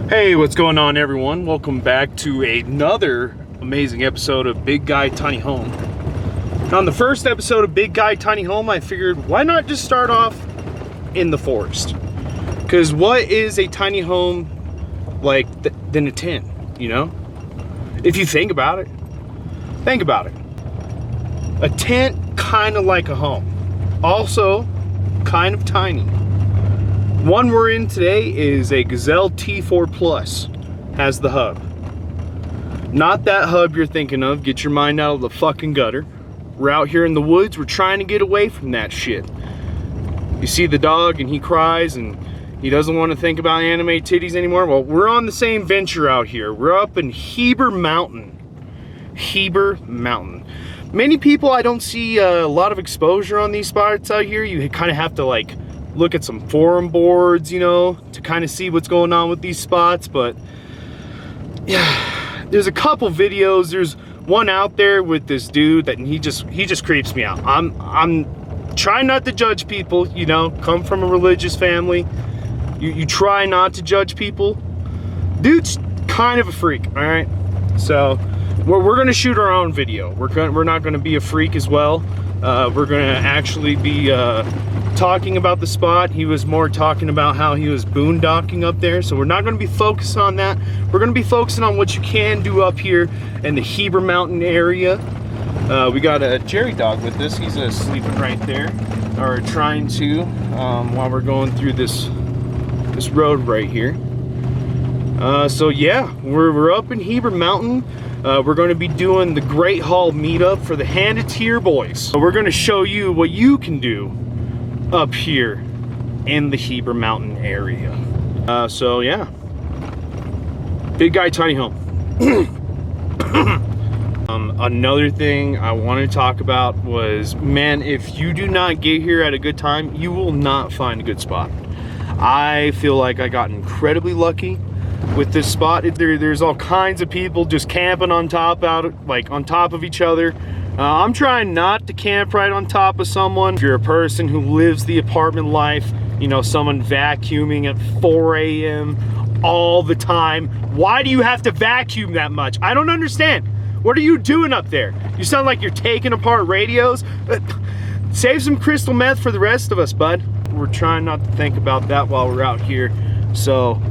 Hey, what's going on, everyone? Welcome back to another amazing episode of Big Guy Tiny Home. On the first episode of Big Guy Tiny Home, I figured why not just start off in the forest? Because what is a tiny home like than a tent, you know? If you think about it. Think about it. A tent, kind of like a home. Also, kind of tiny. One we're in today is a Gazelle T4 Plus. Has the hub. Not that hub you're thinking of. Get your mind out of the fucking gutter. We're out here in the woods. We're trying to get away from that shit. You see the dog and he cries and he doesn't want to think about anime titties anymore. Well, we're on the same venture out here. We're up in Heber Mountain. Heber Mountain. Many people, I don't see a lot of exposure on these spots out here. You kind of have to like look at some forum boards, you know, to kind of see what's going on with these spots. But yeah, there's a couple videos. There's one out there with this dude that he just creeps me out. I'm trying not to judge people, you know, come from a religious family. You try not to judge people. Dude's kind of a freak, all right? So we're gonna shoot our own video. We're not gonna be a freak as well. We're gonna actually be talking about the spot. He was more talking about how he was boondocking up there, so we're not going to be focused on that. We're going to be focusing on what you can do up here in the Heber Mountain area. We got a Jerry dog with us. He's sleeping right there, or trying to, while we're going through this road right here. So yeah, we're up in Heber Mountain. We're going to be doing the Great Hall meetup for the Hand of Tyr boys. So we're going to show you what you can do up here in the Heber Mountain area. So yeah, Big Guy Tiny Home. Another thing I want to talk about was, man, if you do not get here at a good time, you will not find a good spot. I feel like I got incredibly lucky with this spot. There's all kinds of people just camping on top on top of each other. I'm trying not to camp right on top of someone. If you're a person who lives the apartment life, you know, someone vacuuming at 4 a.m. all the time. Why do you have to vacuum that much? I don't understand. What are you doing up there? You sound like you're taking apart radios. Save some crystal meth for the rest of us, bud. We're trying not to think about that while we're out here. So,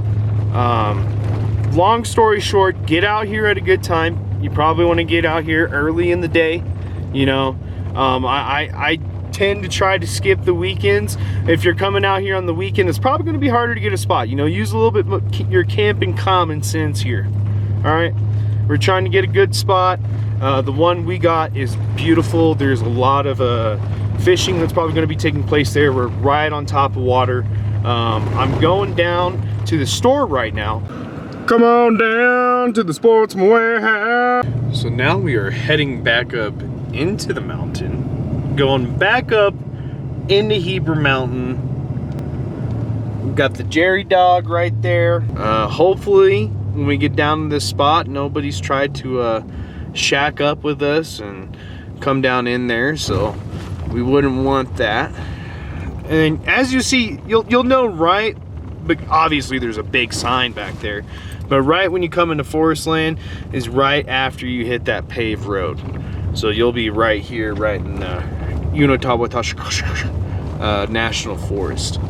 long story short, get out here at a good time. You probably want to get out here early in the day. You know, I tend to try to skip the weekends. If you're coming out here on the weekend, it's probably going to be harder to get a spot. You know, use a little bit your camping common sense here. All right, we're trying to get a good spot. The one we got is beautiful. There's a lot of fishing that's probably going to be taking place there. We're right on top of water. I'm going down to the store right now. Come on down to the sportsman warehouse. So now we are heading back up into the mountain, going back up into Heber Mountain. We've got the Jerry dog right there. Hopefully when we get down to this spot, nobody's tried to shack up with us and come down in there, so we wouldn't want that. And as you see, you'll know right, but obviously there's a big sign back there, but right when you come into forest land is right after you hit that paved road. So you'll be right here, right in the Unatawatasha National Forest.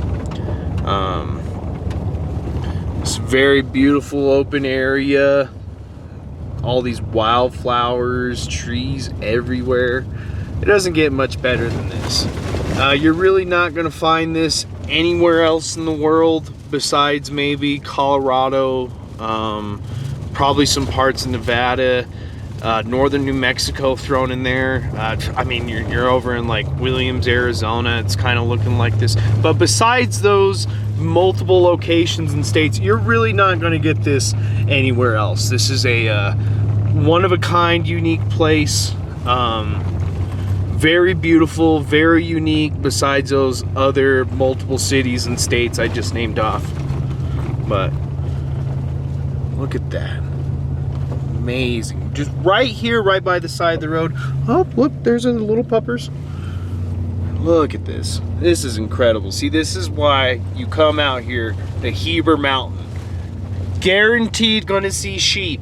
It's a very beautiful open area. All these wildflowers, trees everywhere. It doesn't get much better than this. You're really not gonna find this anywhere else in the world besides maybe Colorado, probably some parts of Nevada, northern New Mexico thrown in there. I mean, you're over in like Williams, Arizona. It's kind of looking like this. But besides those multiple locations and states, you're really not going to get this anywhere else. This is a one-of-a-kind, unique place. Very beautiful, very unique, besides those other multiple cities and states I just named off. But look at that. Amazing. Just right here, right by the side of the road. Oh, look, there's the little puppers. Look at this. This is incredible. See, this is why you come out here to Heber Mountain. guaranteed gonna see sheep.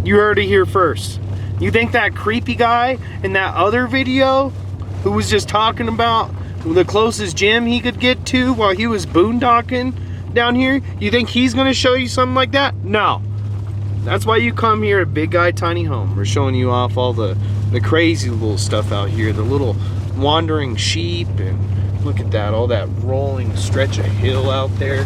You heard it here first. You think that creepy guy in that other video who was just talking about the closest gym he could get to while he was boondocking down here, you think he's gonna show you something like that? No. That's why you come here at Big Guy Tiny Home. We're showing you off all the crazy little stuff out here, the little wandering sheep, and look at that, all that rolling stretch of hill out there.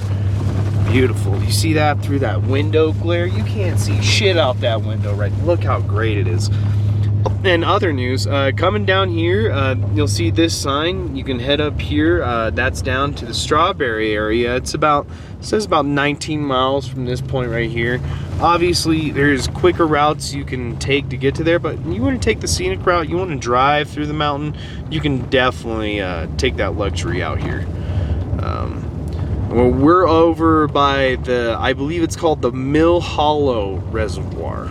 Beautiful. You see that through that window glare? You can't see shit out that window, right? Look how great it is. And other news, coming down here, you'll see this sign. You can head up here. That's down to the strawberry area. It says about 19 miles from this point right here. Obviously, there's quicker routes you can take to get to there, but you want to take the scenic route, you want to drive through the mountain, you can definitely take that luxury out here. Well, we're over by I believe it's called the Mill Hollow Reservoir.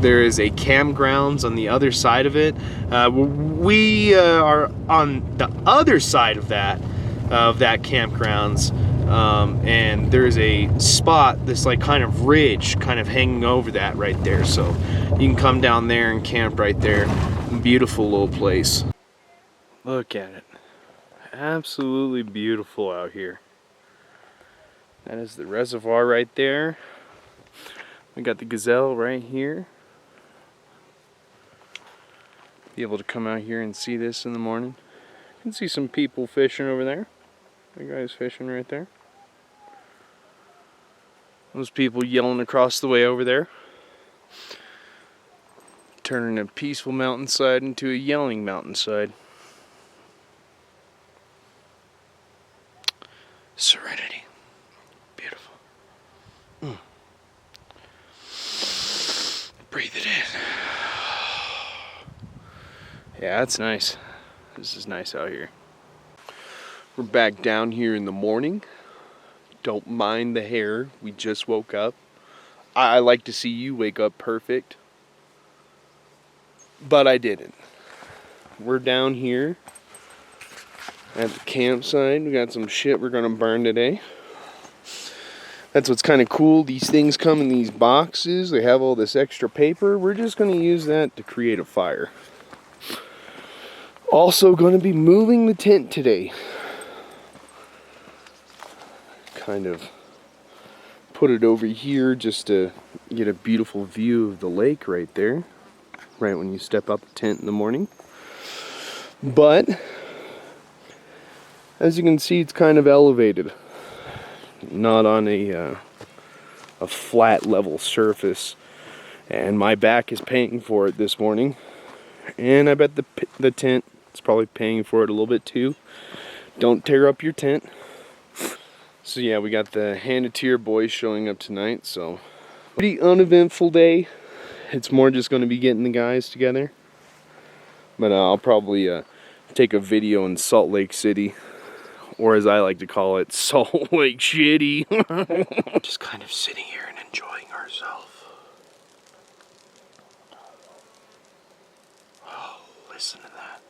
There is a campgrounds on the other side of it. We are on the other side of that campgrounds, and there's a spot, this like kind of ridge kind of hanging over that right there. So you can come down there and camp right there. Beautiful little place. Look at it. Absolutely beautiful out here. That is the reservoir right there. We got the gazelle right here. Be able to come out here and see this in the morning. You can see some people fishing over there. The guy's fishing right there. Those people yelling across the way over there. Turning a peaceful mountainside into a yelling mountainside. Serenity. Beautiful. Breathe it in. Yeah, that's nice. This is nice out here. We're back down here in the morning. Don't mind the hair. We just woke up. I like to see you wake up perfect. But I didn't. We're down here at the campsite. We got some shit we're gonna burn today. That's what's kind of cool. These things come in these boxes. They have all this extra paper. We're just gonna use that to create a fire. Also gonna be moving the tent today. Kind of put it over here just to get a beautiful view of the lake right there. Right when you step out the tent in the morning. But as you can see, it's kind of elevated, not on a flat level surface, and my back is paying for it this morning, and I bet the tent is probably paying for it a little bit too. Don't tear up your tent. So yeah, we got the Hand of Tyr boys showing up tonight, so pretty uneventful day. It's more just going to be getting the guys together, but I'll probably take a video in Salt Lake City, or as I like to call it, Salt Lake Shitty. Just kind of sitting here and enjoying ourselves. Oh, listen to that.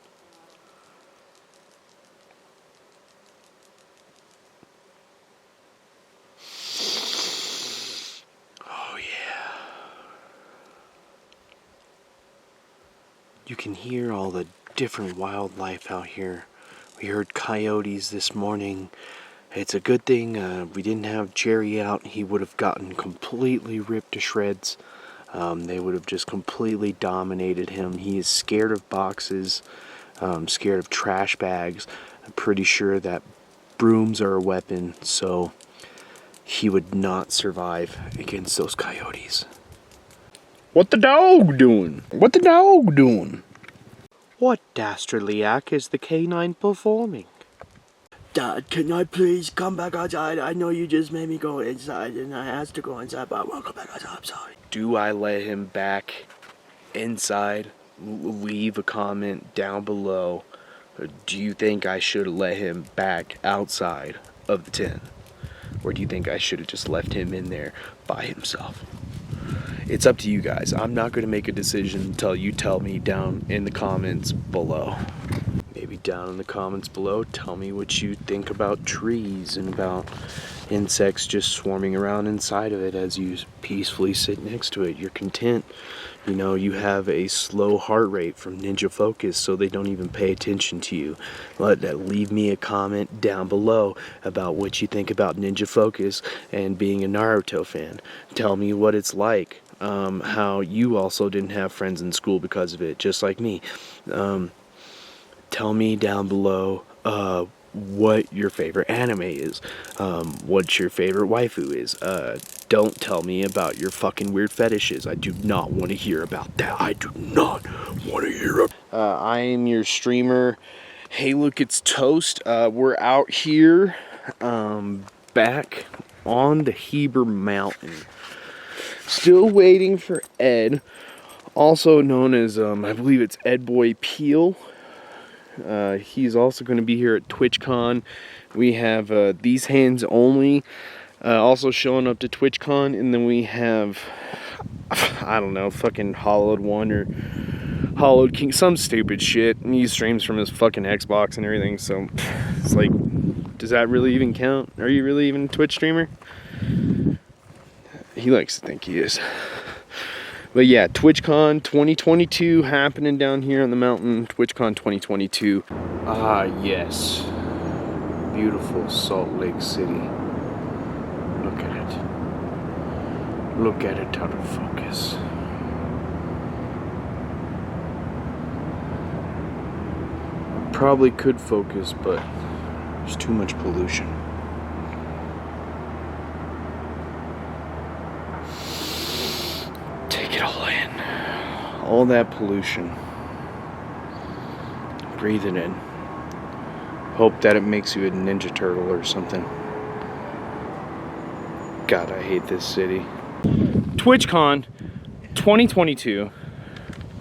Oh yeah. You can hear all the different wildlife out here. We heard coyotes this morning. It's a good thing we didn't have Jerry out. He would have gotten completely ripped to shreds. They would have just completely dominated him. He is scared of boxes, scared of trash bags. I'm pretty sure that brooms are a weapon, so he would not survive against those coyotes. What the dog doing? What the dog doing? What dastardly act is the canine performing? Dad, can I please come back outside? I know you just made me go inside and I asked to go inside, but I won't go back outside. I'm sorry. Do I let him back inside? Leave a comment down below. Or do you think I should let him back outside of the tent? Or do you think I should have just left him in there by himself? It's up to you guys. I'm not going to make a decision until you tell me down in the comments below. Maybe down in the comments below, tell me what you think about trees and about insects just swarming around inside of it as you peacefully sit next to it. You're content. You know, you have a slow heart rate from Ninja Focus, so they don't even pay attention to you. Leave me a comment down below about what you think about Ninja Focus and being a Naruto fan. Tell me what it's like, how you also didn't have friends in school because of it, just like me. Tell me down below what your favorite anime is, what your favorite waifu is. Don't tell me about your fucking weird fetishes. I do not want to hear about that. I do not want to hear. I am your streamer. Hey, look, it's Toast. We're out here, back on the Heber Mountain. Still waiting for Ed, also known as, I believe it's Ed Boy Peel. He's also going to be here at TwitchCon. We have These Hands Only also showing up to TwitchCon, and then we have, I don't know, fucking Hollowed One or Hollowed King, some stupid shit. And he streams from his fucking Xbox and everything, so it's like, does that really even count? Are you really even a Twitch streamer? He likes to think he is. But yeah, TwitchCon 2022 happening down here on the mountain. TwitchCon 2022. Ah, yes. Beautiful Salt Lake City. Look at it. Look at it out of focus. Probably could focus, but there's too much pollution. Take it all in. All that pollution. Breathe it in. Hope that it makes you a Ninja Turtle or something. God, I hate this city. TwitchCon 2022.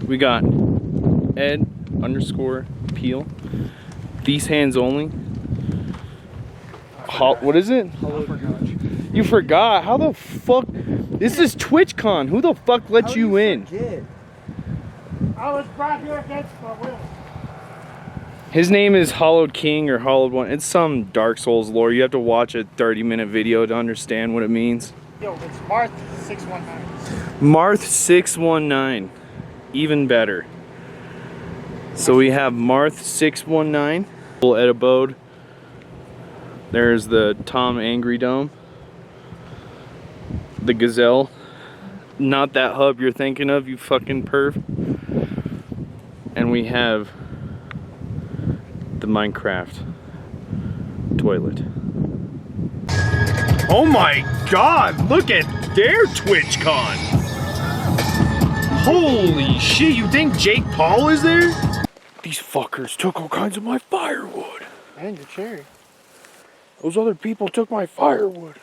We got Ed_Peel. These Hands Only. What is it? You forgot? How the fuck? This is TwitchCon. Who the fuck let you in? I was brought here against my will. His name is Hollowed King or Hollowed One. It's some Dark Souls lore. You have to watch a 30-minute video to understand what it means. Yo, it's Marth619. Marth619. Even better. So we have Marth619. At abode. There's the Tom Angry Dome. The Gazelle. Not that hub you're thinking of, you fucking perv. And we have the Minecraft toilet. Oh my god, look at their TwitchCon! Holy shit, you think Jake Paul is there? These fuckers took all kinds of my firewood. And your cherry. Those other people took my firewood.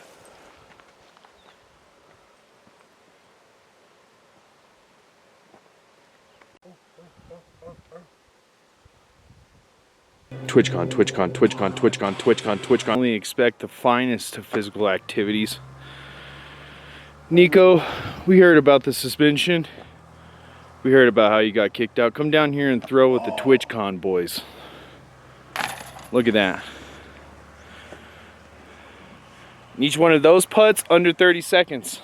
TwitchCon, TwitchCon, TwitchCon, TwitchCon, TwitchCon, TwitchCon. Only expect the finest of physical activities. Nico, we heard about the suspension. We heard about how you got kicked out. Come down here and throw with the TwitchCon boys. Look at that. Each one of those putts under 30 seconds.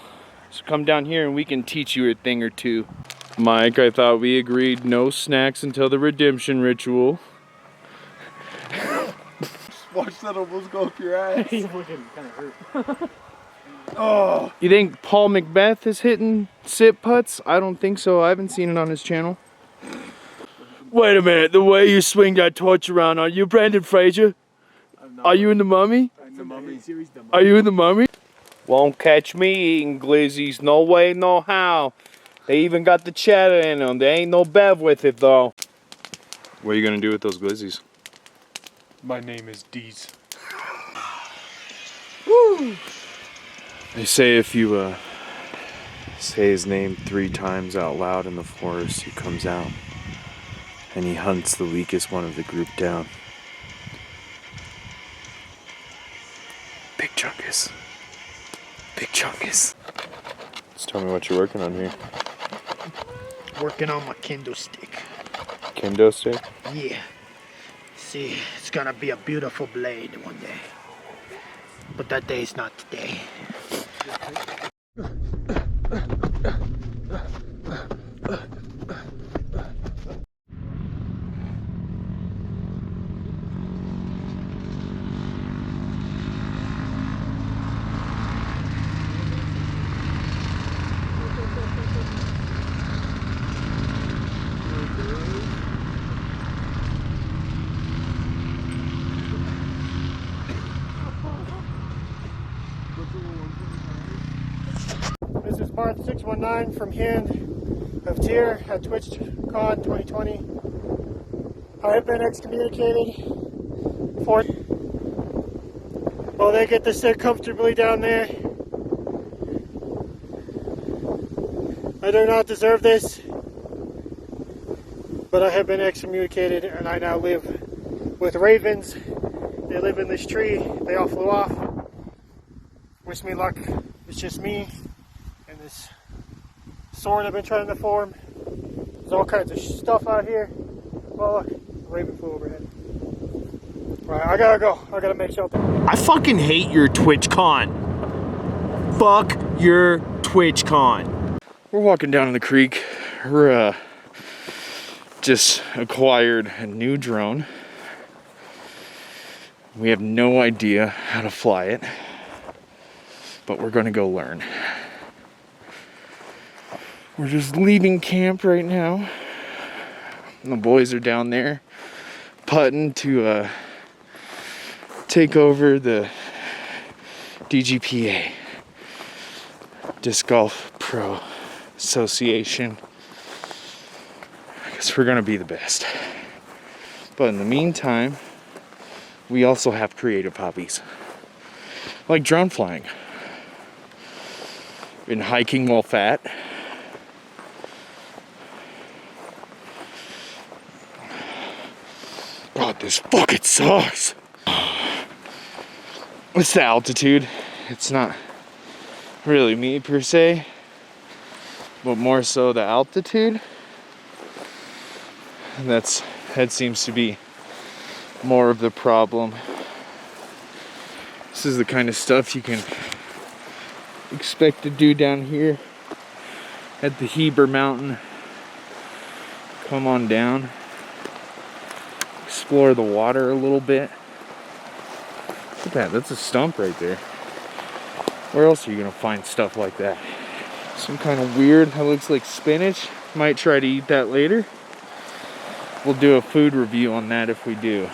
So come down here and we can teach you a thing or two. Mike, I thought we agreed no snacks until the redemption ritual. Watch that almost go up your ass. He's looking kind of hurt. Oh. You think Paul Macbeth is hitting sit putts? I don't think so. I haven't seen it on his channel. Wait a minute. The way you swing that torch around, are you Brendan Fraser? Are you in The Mummy? The Mummy. Are you in The Mummy? Won't catch me eating glizzies. No way, no how. They even got the cheddar in them. There ain't no bev with it, though. What are you going to do with those glizzies? My name is Deez. Woo! They say if you say his name 3 times out loud in the forest, he comes out and he hunts the weakest one of the group down. Big Chunkus. Big Chunkus. Just tell me what you're working on here. Working on my kendo stick. Kendo stick? Yeah. See, it's gonna be a beautiful blade one day. But that day is not today. This is part 619 from Hand of Tyr at TwitchCon 2020. I have been excommunicated for. Well, they get to sit comfortably down there. I do not deserve this, but I have been excommunicated and I now live with ravens. They live in this tree. They all flew off. Wish me luck. It's just me and this sword I've been trying to form. There's all kinds of stuff out here. Oh look, a raven flew overhead. Alright, I gotta go. I gotta make shelter. I fucking hate your TwitchCon. Fuck your TwitchCon. We're walking down the creek. We're just acquired a new drone. We have no idea how to fly it, but we're gonna go learn. We're just leaving camp right now. And the boys are down there putting to take over the DGPA, Disc Golf Pro Association. I guess we're gonna be the best. But in the meantime, we also have creative hobbies, like drone flying. Been hiking while fat. God, this fucking sucks. It's the altitude. It's not really me per se, but more so the altitude. And that seems to be more of the problem. This is the kind of stuff you can expect to do down here at the Heber Mountain. Come on down, explore the water a little bit. Look at that, that's a stump right there. Where else are you gonna find stuff like that? Some kind of weird, that looks like spinach. Might try to eat that later. We'll do a food review on that if we do.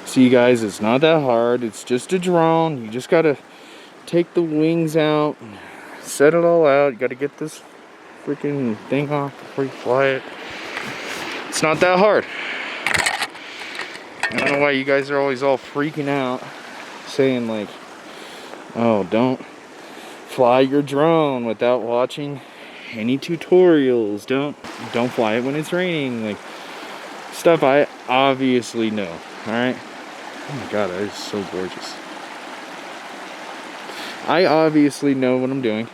See guys, it's not that hard. It's just a drone. You just gotta take the wings out, set it all out. You gotta get this freaking thing off before you fly it. It's not that hard. I don't know why you guys are always all freaking out, saying like, oh, don't fly your drone without watching any tutorials. Don't fly it when it's raining. Like, stuff I obviously know, alright? Oh my god, that is so gorgeous. I obviously know what I'm doing.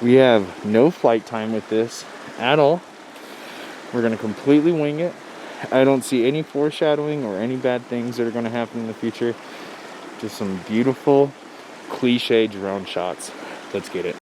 We have no flight time with this at all. We're going to completely wing it. I don't see any foreshadowing or any bad things that are going to happen in the future. Just some beautiful, cliche drone shots. Let's get it.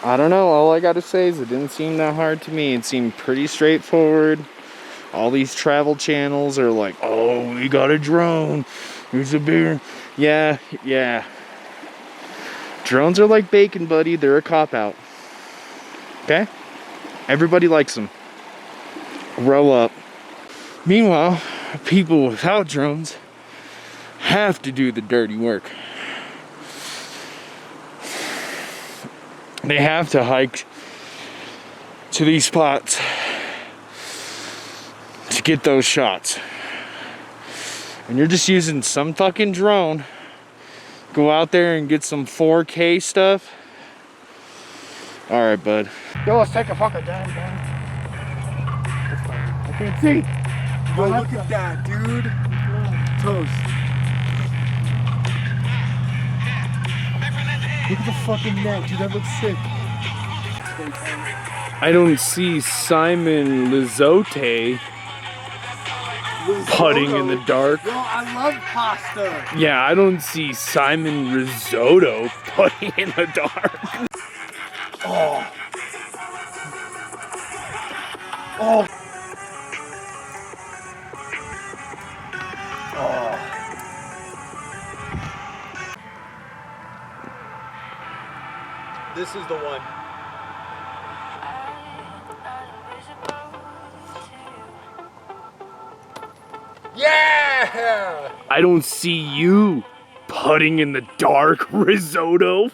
I don't know. All I gotta say is it didn't seem that hard to me. It seemed pretty straightforward. All these travel channels are like, oh, we got a drone. Here's a beer. Yeah, yeah. Drones are like bacon, buddy. They're a cop-out. Okay? Everybody likes them. Roll up. Meanwhile, people without drones have to do the dirty work. They have to hike to these spots to get those shots. And you're just using some fucking drone. Go out there and get some 4K stuff. Alright, bud. Yo, let's take a fucking damn down. I can't see. Yo, look at that, dude. Toast. Look at the fucking neck, dude. That looks sick. I don't see Simon Lizotte putting in the dark. Yo, I love pasta. Yeah, I don't see Simon Risotto putting in the dark. Oh. Oh. Oh. This is the one. Yeah! I don't see you putting in the dark, Risotto.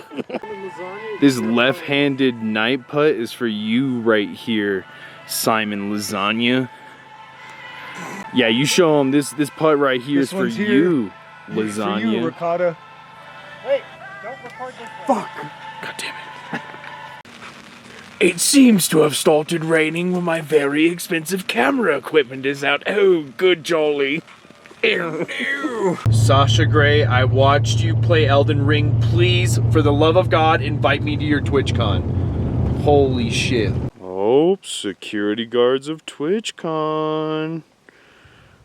This left-handed night putt is for you right here, Simon Lasagna. Yeah, you show him this putt right here is for you, Lasagna. For you, ricotta. Hey, don't record this. Fuck. God damn it. It seems to have started raining when my very expensive camera equipment is out. Oh, good jolly. Ew, ew. Sasha Gray, I watched you play Elden Ring. Please, for the love of God, invite me to your TwitchCon. Holy shit. Oh, security guards of TwitchCon.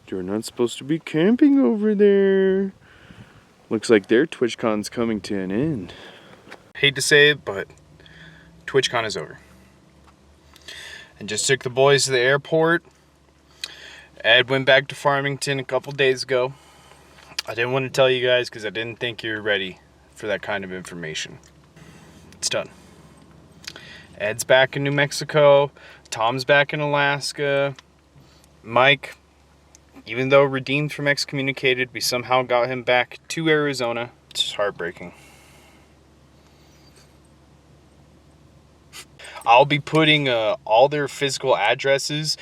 You're not supposed to be camping over there. Looks like their TwitchCon's coming to an end. Hate to say it, but TwitchCon is over. And just took the boys to the airport. Ed went back to Farmington a couple days ago. I didn't want to tell you guys because I didn't think you were ready for that kind of information. It's done. Ed's back in New Mexico. Tom's back in Alaska. Mike, even though redeemed from excommunicated, we somehow got him back to Arizona. It's just heartbreaking. I'll be putting all their physical addresses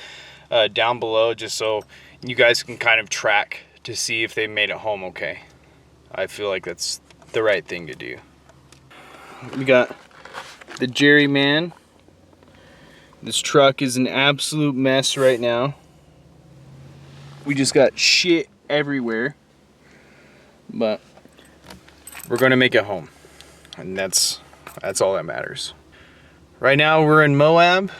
down below just so you guys can kind of track to see if they made it home okay. I feel like that's the right thing to do. We got the Jerry man. This truck is an absolute mess right now. We just got shit everywhere. But we're gonna make it home. And that's all that matters. Right now we're in Moab.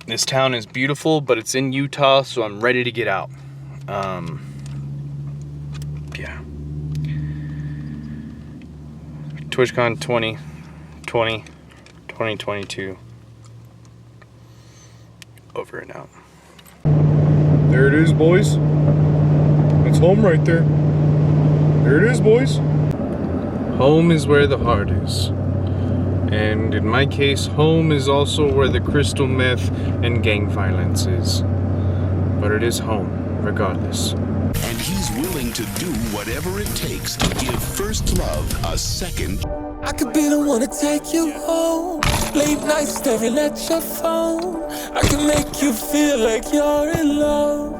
This town is beautiful, but it's in Utah, so I'm ready to get out. Yeah. TwitchCon 2022. Over and out. There it is, boys. It's home right there. There it is, boys. Home is where the heart is. And in my case, home is also where the crystal meth and gang violence is. But it is home, regardless. And he's willing to do whatever it takes to give First Love a second. I could be the one to take you home. Late night staring at your phone. I can make you feel like you're in love.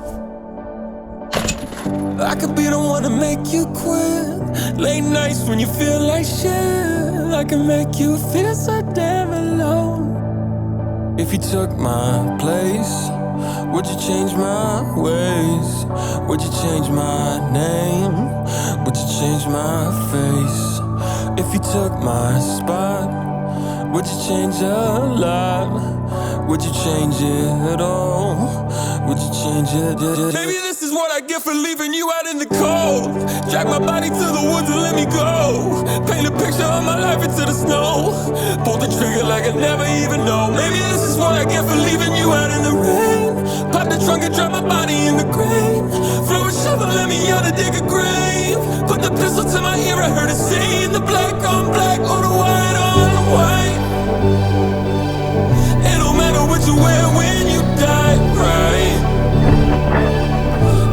I could be the one to make you quit. Late nights when you feel like shit. I can make you feel so damn alone. If you took my place, would you change my ways? Would you change my name? Would you change my face? If you took my spot, would you change a lot? Would you change it at all? Would you change it? Maybe this is what I get for leaving you out in the cold. Drag my body to the woods and let me go. Paint a picture of my life into the snow. Pull the trigger like I never even know. Maybe this is what I get for leaving you out in the rain. Pop the trunk and drop my body in the grave. Throw a shovel, let me out to dig a grave. Put the pistol to my ear, I heard it say in the black on black, on the white on the white. It don't matter what you wear when you die, right?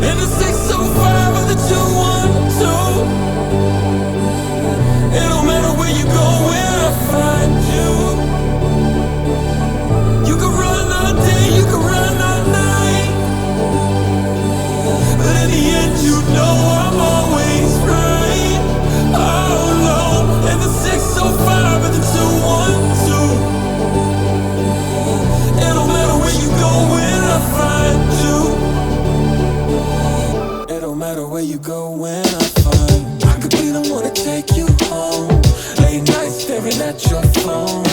In the 605 or the 212. It don't matter where you go, where I find you. You can run all day, you can run all night, but in the end you know I'm always right. Oh no, in the 605 or the 212. It don't matter where you go, where I find you. It don't matter where you go when I find. I could be the one to take you home. Late night staring at your phone.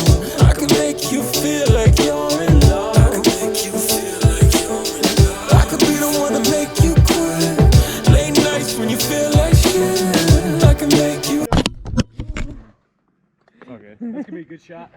I could make you feel like you're in love. I could make you feel like you're in love. I could be the one to make you quit. Late nights when you feel like shit. I can make you. Okay, that's gonna be a good shot.